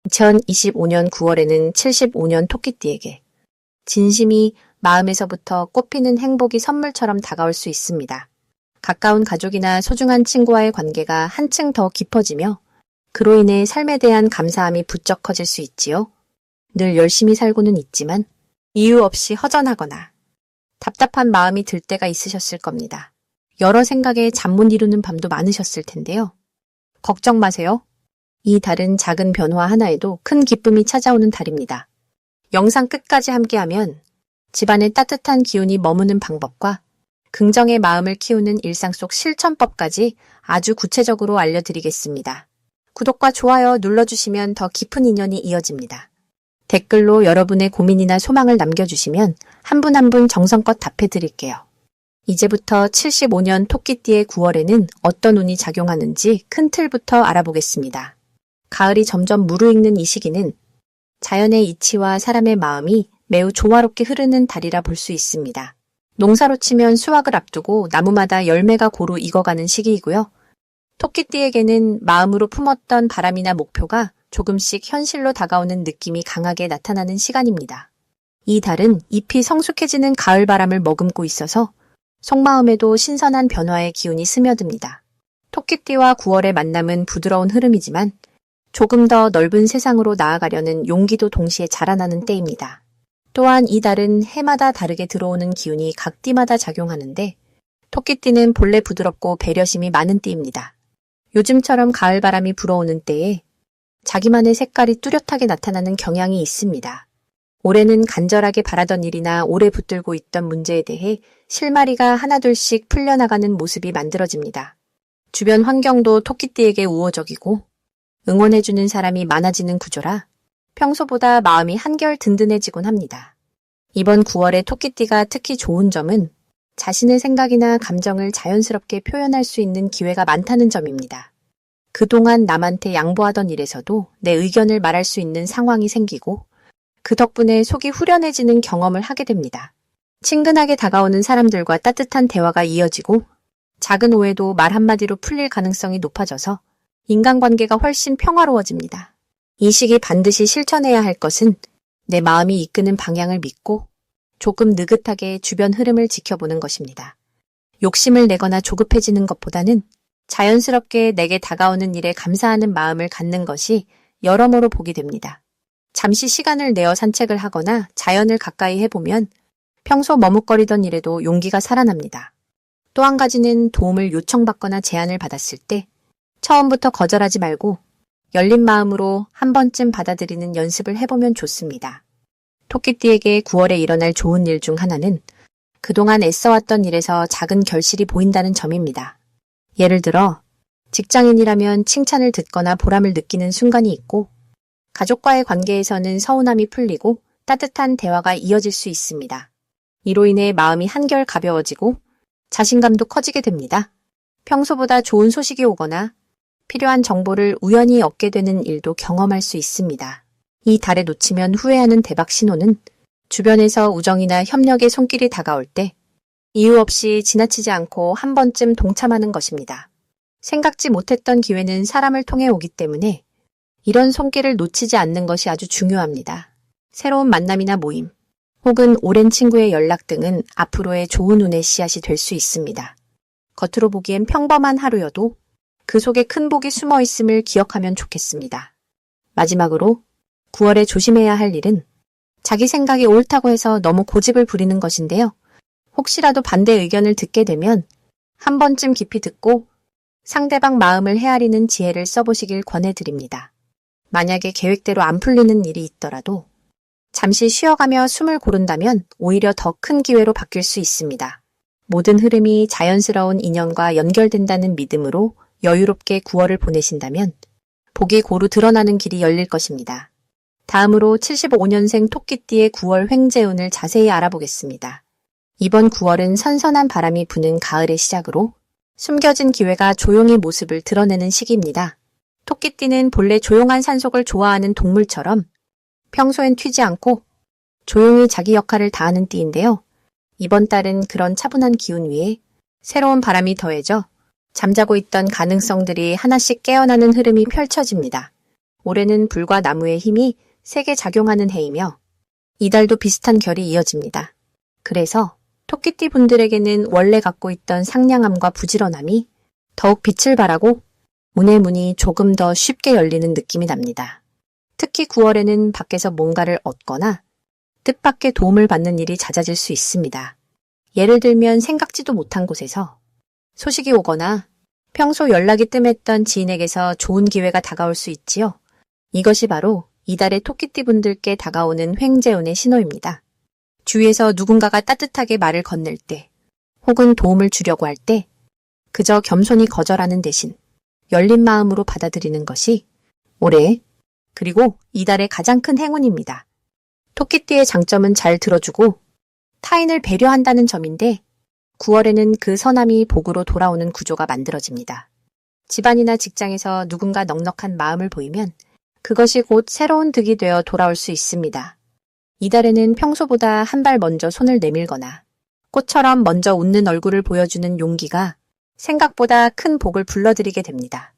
2025년 9월에는 75년 토끼띠에게 진심이 마음에서부터 꽃피는 행복이 선물처럼 다가올 수 있습니다. 가까운 가족이나 소중한 친구와의 관계가 한층 더 깊어지며 그로 인해 삶에 대한 감사함이 부쩍 커질 수 있지요. 늘 열심히 살고는 있지만 이유 없이 허전하거나 답답한 마음이 들 때가 있으셨을 겁니다. 여러 생각에 잠 못 이루는 밤도 많으셨을 텐데요. 걱정 마세요. 이 달은 작은 변화 하나에도 큰 기쁨이 찾아오는 달입니다. 영상 끝까지 함께하면 집안에 따뜻한 기운이 머무는 방법과 긍정의 마음을 키우는 일상 속 실천법까지 아주 구체적으로 알려드리겠습니다. 구독과 좋아요 눌러주시면 더 깊은 인연이 이어집니다. 댓글로 여러분의 고민이나 소망을 남겨주시면 한 분 한 분 정성껏 답해드릴게요. 이제부터 75년 토끼띠의 9월에는 어떤 운이 작용하는지 큰 틀부터 알아보겠습니다. 가을이 점점 무르익는 이 시기는 자연의 이치와 사람의 마음이 매우 조화롭게 흐르는 달이라 볼 수 있습니다. 농사로 치면 수확을 앞두고 나무마다 열매가 고루 익어가는 시기이고요. 토끼띠에게는 마음으로 품었던 바람이나 목표가 조금씩 현실로 다가오는 느낌이 강하게 나타나는 시간입니다. 이 달은 잎이 성숙해지는 가을 바람을 머금고 있어서 속마음에도 신선한 변화의 기운이 스며듭니다. 토끼띠와 9월의 만남은 부드러운 흐름이지만 조금 더 넓은 세상으로 나아가려는 용기도 동시에 자라나는 때입니다. 또한 이 달은 해마다 다르게 들어오는 기운이 각 띠마다 작용하는데 토끼띠는 본래 부드럽고 배려심이 많은 띠입니다. 요즘처럼 가을 바람이 불어오는 때에 자기만의 색깔이 뚜렷하게 나타나는 경향이 있습니다. 올해는 간절하게 바라던 일이나 오래 붙들고 있던 문제에 대해 실마리가 하나둘씩 풀려나가는 모습이 만들어집니다. 주변 환경도 토끼띠에게 우호적이고 응원해주는 사람이 많아지는 구조라 평소보다 마음이 한결 든든해지곤 합니다. 이번 9월에 토끼띠가 특히 좋은 점은 자신의 생각이나 감정을 자연스럽게 표현할 수 있는 기회가 많다는 점입니다. 그동안 남한테 양보하던 일에서도 내 의견을 말할 수 있는 상황이 생기고 그 덕분에 속이 후련해지는 경험을 하게 됩니다. 친근하게 다가오는 사람들과 따뜻한 대화가 이어지고 작은 오해도 말 한마디로 풀릴 가능성이 높아져서 인간관계가 훨씬 평화로워집니다. 이 시기 반드시 실천해야 할 것은 내 마음이 이끄는 방향을 믿고 조금 느긋하게 주변 흐름을 지켜보는 것입니다. 욕심을 내거나 조급해지는 것보다는 자연스럽게 내게 다가오는 일에 감사하는 마음을 갖는 것이 여러모로 복이 됩니다. 잠시 시간을 내어 산책을 하거나 자연을 가까이 해보면 평소 머뭇거리던 일에도 용기가 살아납니다. 또 한 가지는 도움을 요청받거나 제안을 받았을 때 처음부터 거절하지 말고 열린 마음으로 한 번쯤 받아들이는 연습을 해보면 좋습니다. 토끼띠에게 9월에 일어날 좋은 일 중 하나는 그동안 애써왔던 일에서 작은 결실이 보인다는 점입니다. 예를 들어 직장인이라면 칭찬을 듣거나 보람을 느끼는 순간이 있고 가족과의 관계에서는 서운함이 풀리고 따뜻한 대화가 이어질 수 있습니다. 이로 인해 마음이 한결 가벼워지고 자신감도 커지게 됩니다. 평소보다 좋은 소식이 오거나 필요한 정보를 우연히 얻게 되는 일도 경험할 수 있습니다. 이 달에 놓치면 후회하는 대박 신호는 주변에서 우정이나 협력의 손길이 다가올 때 이유 없이 지나치지 않고 한 번쯤 동참하는 것입니다. 생각지 못했던 기회는 사람을 통해 오기 때문에 이런 손길을 놓치지 않는 것이 아주 중요합니다. 새로운 만남이나 모임, 혹은 오랜 친구의 연락 등은 앞으로의 좋은 운의 씨앗이 될 수 있습니다. 겉으로 보기엔 평범한 하루여도 그 속에 큰 복이 숨어 있음을 기억하면 좋겠습니다. 마지막으로 9월에 조심해야 할 일은 자기 생각이 옳다고 해서 너무 고집을 부리는 것인데요. 혹시라도 반대 의견을 듣게 되면 한 번쯤 깊이 듣고 상대방 마음을 헤아리는 지혜를 써보시길 권해드립니다. 만약에 계획대로 안 풀리는 일이 있더라도 잠시 쉬어가며 숨을 고른다면 오히려 더 큰 기회로 바뀔 수 있습니다. 모든 흐름이 자연스러운 인연과 연결된다는 믿음으로 여유롭게 9월을 보내신다면 복이 고루 드러나는 길이 열릴 것입니다. 다음으로 75년생 토끼띠의 9월 횡재운을 자세히 알아보겠습니다. 이번 9월은 선선한 바람이 부는 가을의 시작으로 숨겨진 기회가 조용히 모습을 드러내는 시기입니다. 토끼띠는 본래 조용한 산속을 좋아하는 동물처럼 평소엔 튀지 않고 조용히 자기 역할을 다하는 띠인데요. 이번 달은 그런 차분한 기운 위에 새로운 바람이 더해져 잠자고 있던 가능성들이 하나씩 깨어나는 흐름이 펼쳐집니다. 올해는 불과 나무의 힘이 세게 작용하는 해이며 이달도 비슷한 결이 이어집니다. 그래서 토끼띠 분들에게는 원래 갖고 있던 상냥함과 부지런함이 더욱 빛을 발하고 운의 문이 조금 더 쉽게 열리는 느낌이 납니다. 특히 9월에는 밖에서 뭔가를 얻거나 뜻밖의 도움을 받는 일이 잦아질 수 있습니다. 예를 들면 생각지도 못한 곳에서 소식이 오거나 평소 연락이 뜸했던 지인에게서 좋은 기회가 다가올 수 있지요. 이것이 바로 이달의 토끼띠 분들께 다가오는 횡재운의 신호입니다. 주위에서 누군가가 따뜻하게 말을 건넬 때 혹은 도움을 주려고 할 때 그저 겸손히 거절하는 대신 열린 마음으로 받아들이는 것이 올해 그리고 이달의 가장 큰 행운입니다. 토끼띠의 장점은 잘 들어주고 타인을 배려한다는 점인데 9월에는 그 선함이 복으로 돌아오는 구조가 만들어집니다. 집안이나 직장에서 누군가 넉넉한 마음을 보이면 그것이 곧 새로운 득이 되어 돌아올 수 있습니다. 이달에는 평소보다 한 발 먼저 손을 내밀거나 꽃처럼 먼저 웃는 얼굴을 보여주는 용기가 생각보다 큰 복을 불러들이게 됩니다.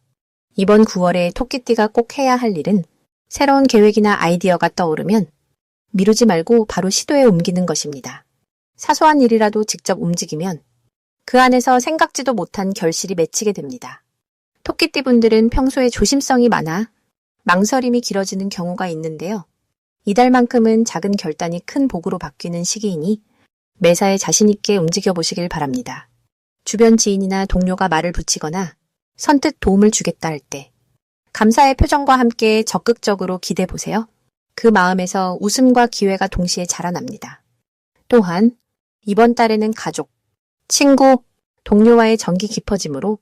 이번 9월에 토끼띠가 꼭 해야 할 일은 새로운 계획이나 아이디어가 떠오르면 미루지 말고 바로 시도에 옮기는 것입니다. 사소한 일이라도 직접 움직이면 그 안에서 생각지도 못한 결실이 맺히게 됩니다. 토끼띠 분들은 평소에 조심성이 많아 망설임이 길어지는 경우가 있는데요. 이달만큼은 작은 결단이 큰 복으로 바뀌는 시기이니 매사에 자신 있게 움직여 보시길 바랍니다. 주변 지인이나 동료가 말을 붙이거나 선뜻 도움을 주겠다 할 때 감사의 표정과 함께 적극적으로 기대 보세요. 그 마음에서 웃음과 기회가 동시에 자라납니다. 또한 이번 달에는 가족, 친구, 동료와의 정이 깊어지므로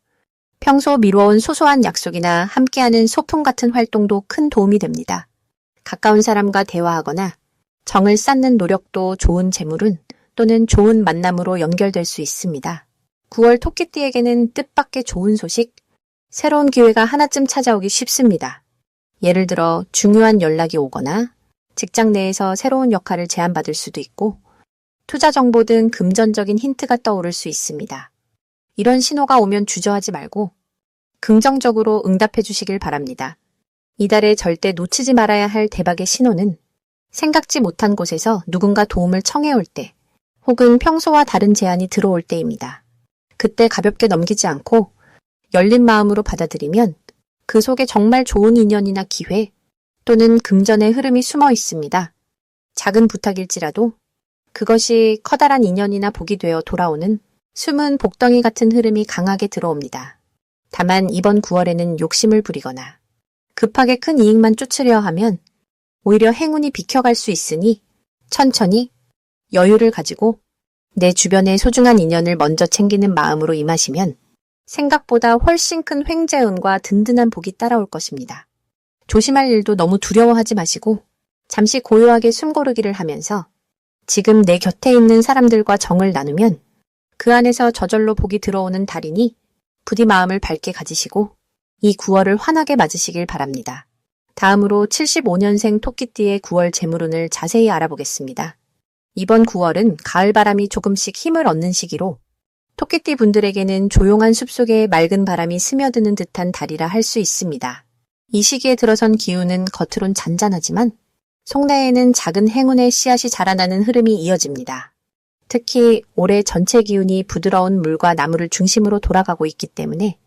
평소 미뤄온 소소한 약속이나 함께하는 소풍 같은 활동도 큰 도움이 됩니다. 가까운 사람과 대화하거나 정을 쌓는 노력도 좋은 재물운 또는 좋은 만남으로 연결될 수 있습니다. 9월 토끼띠에게는 뜻밖의 좋은 소식, 새로운 기회가 하나쯤 찾아오기 쉽습니다. 예를 들어 중요한 연락이 오거나 직장 내에서 새로운 역할을 제안받을 수도 있고 투자 정보 등 금전적인 힌트가 떠오를 수 있습니다. 이런 신호가 오면 주저하지 말고 긍정적으로 응답해 주시길 바랍니다. 이달에 절대 놓치지 말아야 할 대박의 신호는 생각지 못한 곳에서 누군가 도움을 청해올 때 혹은 평소와 다른 제안이 들어올 때입니다. 그때 가볍게 넘기지 않고 열린 마음으로 받아들이면 그 속에 정말 좋은 인연이나 기회 또는 금전의 흐름이 숨어 있습니다. 작은 부탁일지라도 그것이 커다란 인연이나 복이 되어 돌아오는 숨은 복덩이 같은 흐름이 강하게 들어옵니다. 다만 이번 9월에는 욕심을 부리거나 급하게 큰 이익만 쫓으려 하면 오히려 행운이 비켜갈 수 있으니 천천히 여유를 가지고 내 주변의 소중한 인연을 먼저 챙기는 마음으로 임하시면 생각보다 훨씬 큰 횡재운과 든든한 복이 따라올 것입니다. 조심할 일도 너무 두려워하지 마시고 잠시 고요하게 숨고르기를 하면서 지금 내 곁에 있는 사람들과 정을 나누면 그 안에서 저절로 복이 들어오는 달이니 부디 마음을 밝게 가지시고 이 9월을 환하게 맞으시길 바랍니다. 다음으로 75년생 토끼띠의 9월 재물운을 자세히 알아보겠습니다. 이번 9월은 가을바람이 조금씩 힘을 얻는 시기로 토끼띠 분들에게는 조용한 숲속에 맑은 바람이 스며드는 듯한 달이라 할 수 있습니다. 이 시기에 들어선 기운은 겉으론 잔잔하지만 속내에는 작은 행운의 씨앗이 자라나는 흐름이 이어집니다. 특히 올해 전체 기운이 부드러운 물과 나무를 중심으로 돌아가고 있기 때문에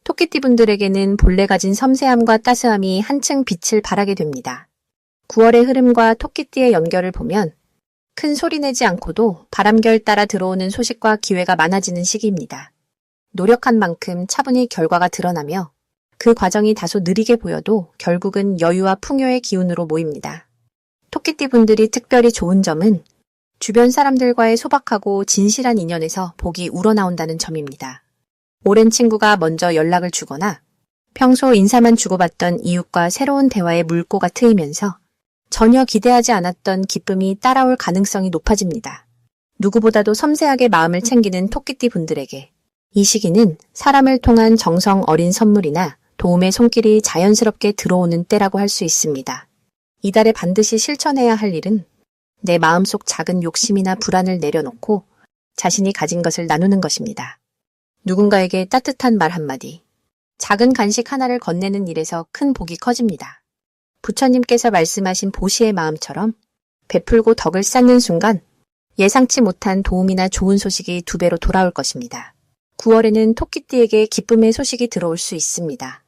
토끼띠 분들에게는 본래 가진 섬세함과 따스함이 한층 빛을 발하게 됩니다. 9월의 흐름과 토끼띠의 연결을 보면 큰 소리 내지 않고도 바람결 따라 들어오는 소식과 기회가 많아지는 시기입니다. 노력한 만큼 차분히 결과가 드러나며 그 과정이 다소 느리게 보여도 결국은 여유와 풍요의 기운으로 모입니다. 토끼띠 분들이 특별히 좋은 점은 주변 사람들과의 소박하고 진실한 인연에서 복이 우러나온다는 점입니다. 오랜 친구가 먼저 연락을 주거나 평소 인사만 주고받던 이웃과 새로운 대화의 물꼬가 트이면서 전혀 기대하지 않았던 기쁨이 따라올 가능성이 높아집니다. 누구보다도 섬세하게 마음을 챙기는 토끼띠 분들에게 이 시기는 사람을 통한 정성 어린 선물이나 도움의 손길이 자연스럽게 들어오는 때라고 할 수 있습니다. 이달에 반드시 실천해야 할 일은 내 마음속 작은 욕심이나 불안을 내려놓고 자신이 가진 것을 나누는 것입니다. 누군가에게 따뜻한 말 한마디, 작은 간식 하나를 건네는 일에서 큰 복이 커집니다. 부처님께서 말씀하신 보시의 마음처럼 베풀고 덕을 쌓는 순간 예상치 못한 도움이나 좋은 소식이 2배로 돌아올 것입니다. 9월에는 토끼띠에게 기쁨의 소식이 들어올 수 있습니다.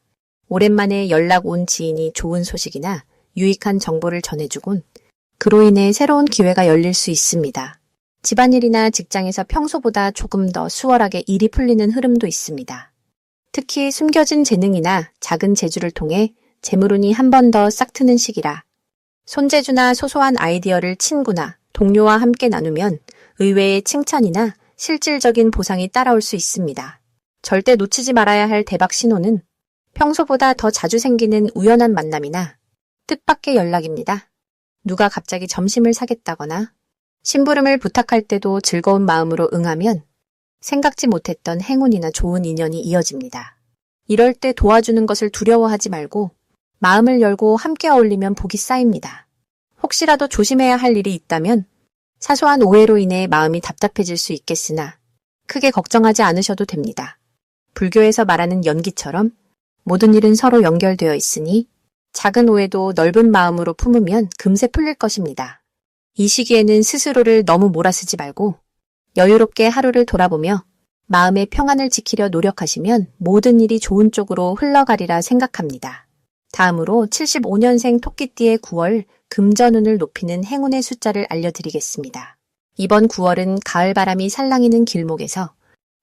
오랜만에 연락 온 지인이 좋은 소식이나 유익한 정보를 전해주곤 그로 인해 새로운 기회가 열릴 수 있습니다. 집안일이나 직장에서 평소보다 조금 더 수월하게 일이 풀리는 흐름도 있습니다. 특히 숨겨진 재능이나 작은 재주를 통해 재물운이 한 번 더 싹 트는 시기라 손재주나 소소한 아이디어를 친구나 동료와 함께 나누면 의외의 칭찬이나 실질적인 보상이 따라올 수 있습니다. 절대 놓치지 말아야 할 대박 신호는 평소보다 더 자주 생기는 우연한 만남이나 뜻밖의 연락입니다. 누가 갑자기 점심을 사겠다거나 심부름을 부탁할 때도 즐거운 마음으로 응하면 생각지 못했던 행운이나 좋은 인연이 이어집니다. 이럴 때 도와주는 것을 두려워하지 말고 마음을 열고 함께 어울리면 복이 쌓입니다. 혹시라도 조심해야 할 일이 있다면 사소한 오해로 인해 마음이 답답해질 수 있겠으나 크게 걱정하지 않으셔도 됩니다. 불교에서 말하는 연기처럼 모든 일은 서로 연결되어 있으니 작은 오해도 넓은 마음으로 품으면 금세 풀릴 것입니다. 이 시기에는 스스로를 너무 몰아쓰지 말고 여유롭게 하루를 돌아보며 마음의 평안을 지키려 노력하시면 모든 일이 좋은 쪽으로 흘러가리라 생각합니다. 다음으로 75년생 토끼띠의 9월 금전운을 높이는 행운의 숫자를 알려드리겠습니다. 이번 9월은 가을바람이 살랑이는 길목에서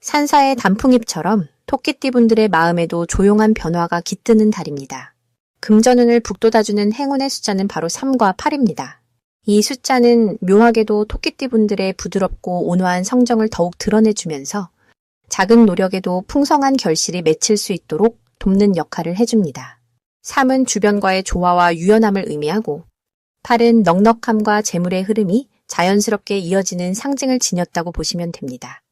산사의 단풍잎처럼 토끼띠분들의 마음에도 조용한 변화가 깃드는 달입니다. 금전운을 북돋아주는 행운의 숫자는 바로 3과 8입니다. 이 숫자는 묘하게도 토끼띠분들의 부드럽고 온화한 성정을 더욱 드러내주면서 작은 노력에도 풍성한 결실이 맺힐 수 있도록 돕는 역할을 해줍니다. 3은 주변과의 조화와 유연함을 의미하고 8은 넉넉함과 재물의 흐름이 자연스럽게 이어지는 상징을 지녔다고 보시면 됩니다.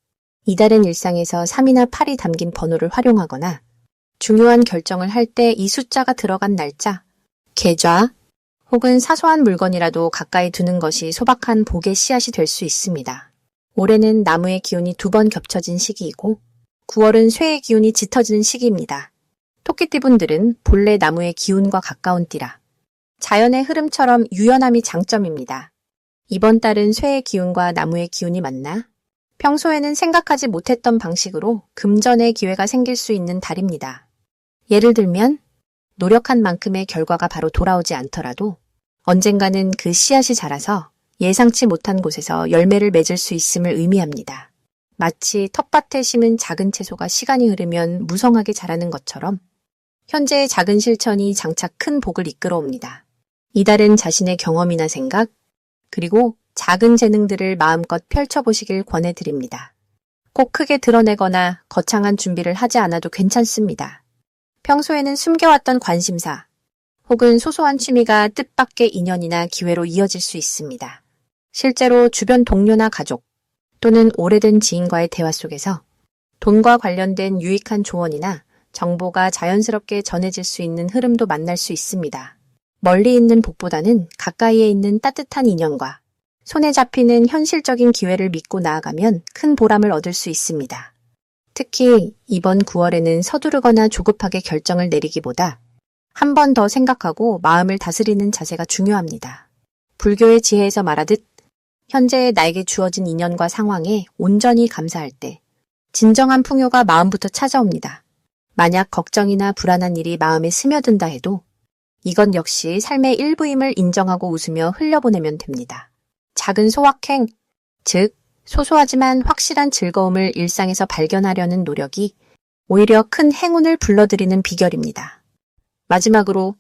이달은 일상에서 3이나 8이 담긴 번호를 활용하거나 중요한 결정을 할 때 이 숫자가 들어간 날짜, 계좌, 혹은 사소한 물건이라도 가까이 두는 것이 소박한 복의 씨앗이 될 수 있습니다. 올해는 나무의 기운이 2번 겹쳐진 시기이고 9월은 쇠의 기운이 짙어지는 시기입니다. 토끼띠분들은 본래 나무의 기운과 가까운 띠라 자연의 흐름처럼 유연함이 장점입니다. 이번 달은 쇠의 기운과 나무의 기운이 만나 평소에는 생각하지 못했던 방식으로 금전의 기회가 생길 수 있는 달입니다. 예를 들면 노력한 만큼의 결과가 바로 돌아오지 않더라도 언젠가는 그 씨앗이 자라서 예상치 못한 곳에서 열매를 맺을 수 있음을 의미합니다. 마치 텃밭에 심은 작은 채소가 시간이 흐르면 무성하게 자라는 것처럼 현재의 작은 실천이 장차 큰 복을 이끌어옵니다. 이달은 자신의 경험이나 생각, 그리고 작은 재능들을 마음껏 펼쳐보시길 권해드립니다. 꼭 크게 드러내거나 거창한 준비를 하지 않아도 괜찮습니다. 평소에는 숨겨왔던 관심사 혹은 소소한 취미가 뜻밖의 인연이나 기회로 이어질 수 있습니다. 실제로 주변 동료나 가족 또는 오래된 지인과의 대화 속에서 돈과 관련된 유익한 조언이나 정보가 자연스럽게 전해질 수 있는 흐름도 만날 수 있습니다. 멀리 있는 복보다는 가까이에 있는 따뜻한 인연과 손에 잡히는 현실적인 기회를 믿고 나아가면 큰 보람을 얻을 수 있습니다. 특히 이번 9월에는 서두르거나 조급하게 결정을 내리기보다 한 번 더 생각하고 마음을 다스리는 자세가 중요합니다. 불교의 지혜에서 말하듯 현재의 나에게 주어진 인연과 상황에 온전히 감사할 때 진정한 풍요가 마음부터 찾아옵니다. 만약 걱정이나 불안한 일이 마음에 스며든다 해도 이건 역시 삶의 일부임을 인정하고 웃으며 흘려보내면 됩니다. 작은 소확행, 즉 소소하지만 확실한 즐거움을 일상에서 발견하려는 노력이 오히려 큰 행운을 불러들이는 비결입니다. 마지막으로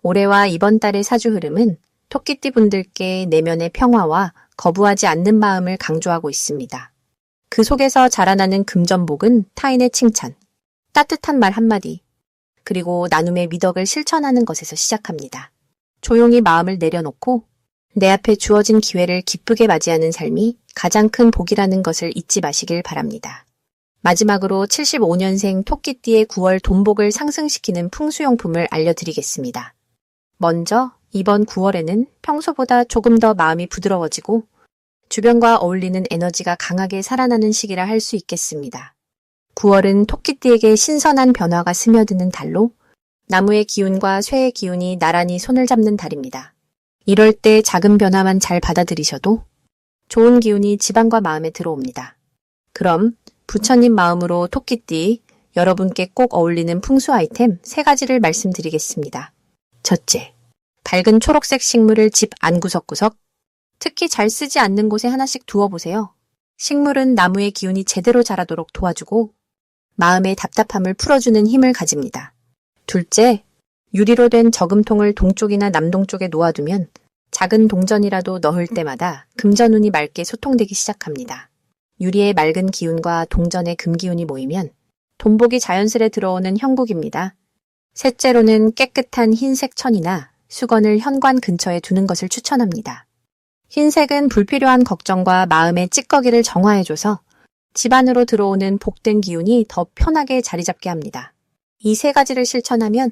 올해와 이번 달의 사주 흐름은 토끼띠 분들께 내면의 평화와 거부하지 않는 마음을 강조하고 있습니다. 그 속에서 자라나는 금전복은 타인의 칭찬, 따뜻한 말 한마디, 그리고 나눔의 미덕을 실천하는 것에서 시작합니다. 조용히 마음을 내려놓고 내 앞에 주어진 기회를 기쁘게 맞이하는 삶이 가장 큰 복이라는 것을 잊지 마시길 바랍니다. 마지막으로 75년생 토끼띠의 9월 돈복을 상승시키는 풍수용품을 알려드리겠습니다. 먼저 이번 9월에는 평소보다 조금 더 마음이 부드러워지고 주변과 어울리는 에너지가 강하게 살아나는 시기라 할 수 있겠습니다. 9월은 토끼띠에게 신선한 변화가 스며드는 달로 나무의 기운과 쇠의 기운이 나란히 손을 잡는 달입니다. 이럴 때 작은 변화만 잘 받아들이셔도 좋은 기운이 집안과 마음에 들어옵니다. 그럼 부처님 마음으로 토끼띠, 여러분께 꼭 어울리는 풍수 아이템 3가지를 말씀드리겠습니다. 첫째, 밝은 초록색 식물을 집 안 구석구석, 특히 잘 쓰지 않는 곳에 하나씩 두어보세요. 식물은 나무의 기운이 제대로 자라도록 도와주고 마음의 답답함을 풀어주는 힘을 가집니다. 둘째, 유리로 된 저금통을 동쪽이나 남동쪽에 놓아두면 작은 동전이라도 넣을 때마다 금전운이 맑게 소통되기 시작합니다. 유리의 맑은 기운과 동전의 금기운이 모이면 돈복이 자연스레 들어오는 형국입니다. 셋째로는 깨끗한 흰색 천이나 수건을 현관 근처에 두는 것을 추천합니다. 흰색은 불필요한 걱정과 마음의 찌꺼기를 정화해줘서 집안으로 들어오는 복된 기운이 더 편하게 자리 잡게 합니다. 이 3가지를 실천하면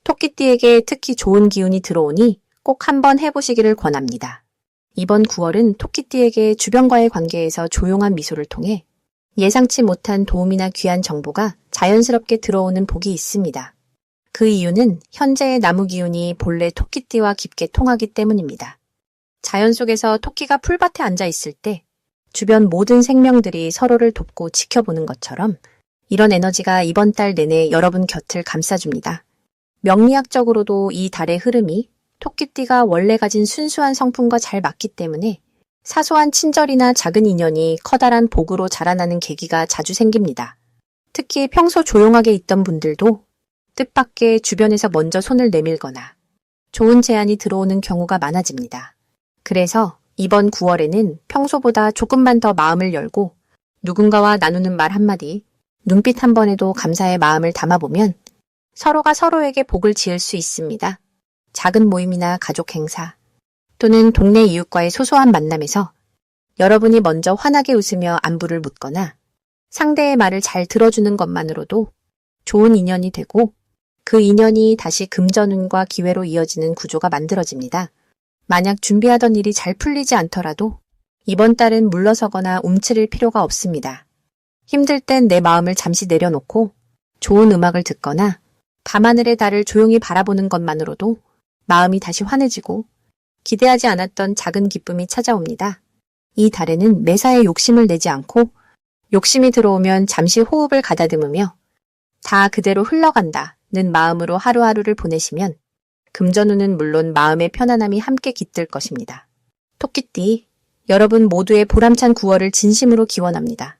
토끼띠에게 특히 좋은 기운이 들어오니 꼭 한번 해보시기를 권합니다. 이번 9월은 토끼띠에게 주변과의 관계에서 조용한 미소를 통해 예상치 못한 도움이나 귀한 정보가 자연스럽게 들어오는 복이 있습니다. 그 이유는 현재의 나무 기운이 본래 토끼띠와 깊게 통하기 때문입니다. 자연 속에서 토끼가 풀밭에 앉아 있을 때 주변 모든 생명들이 서로를 돕고 지켜보는 것처럼 이런 에너지가 이번 달 내내 여러분 곁을 감싸줍니다. 명리학적으로도 이 달의 흐름이 토끼띠가 원래 가진 순수한 성품과 잘 맞기 때문에 사소한 친절이나 작은 인연이 커다란 복으로 자라나는 계기가 자주 생깁니다. 특히 평소 조용하게 있던 분들도 뜻밖의 주변에서 먼저 손을 내밀거나 좋은 제안이 들어오는 경우가 많아집니다. 그래서 이번 9월에는 평소보다 조금만 더 마음을 열고 누군가와 나누는 말 한마디, 눈빛 한 번에도 감사의 마음을 담아보면 서로가 서로에게 복을 지을 수 있습니다. 작은 모임이나 가족 행사 또는 동네 이웃과의 소소한 만남에서 여러분이 먼저 환하게 웃으며 안부를 묻거나 상대의 말을 잘 들어주는 것만으로도 좋은 인연이 되고 그 인연이 다시 금전운과 기회로 이어지는 구조가 만들어집니다. 만약 준비하던 일이 잘 풀리지 않더라도 이번 달은 물러서거나 움츠릴 필요가 없습니다. 힘들 땐 내 마음을 잠시 내려놓고 좋은 음악을 듣거나 밤하늘의 달을 조용히 바라보는 것만으로도 마음이 다시 환해지고 기대하지 않았던 작은 기쁨이 찾아옵니다. 이 달에는 매사에 욕심을 내지 않고 욕심이 들어오면 잠시 호흡을 가다듬으며 다 그대로 흘러간다는 마음으로 하루하루를 보내시면 금전운은 물론 마음의 편안함이 함께 깃들 것입니다. 토끼띠, 여러분 모두의 보람찬 9월을 진심으로 기원합니다.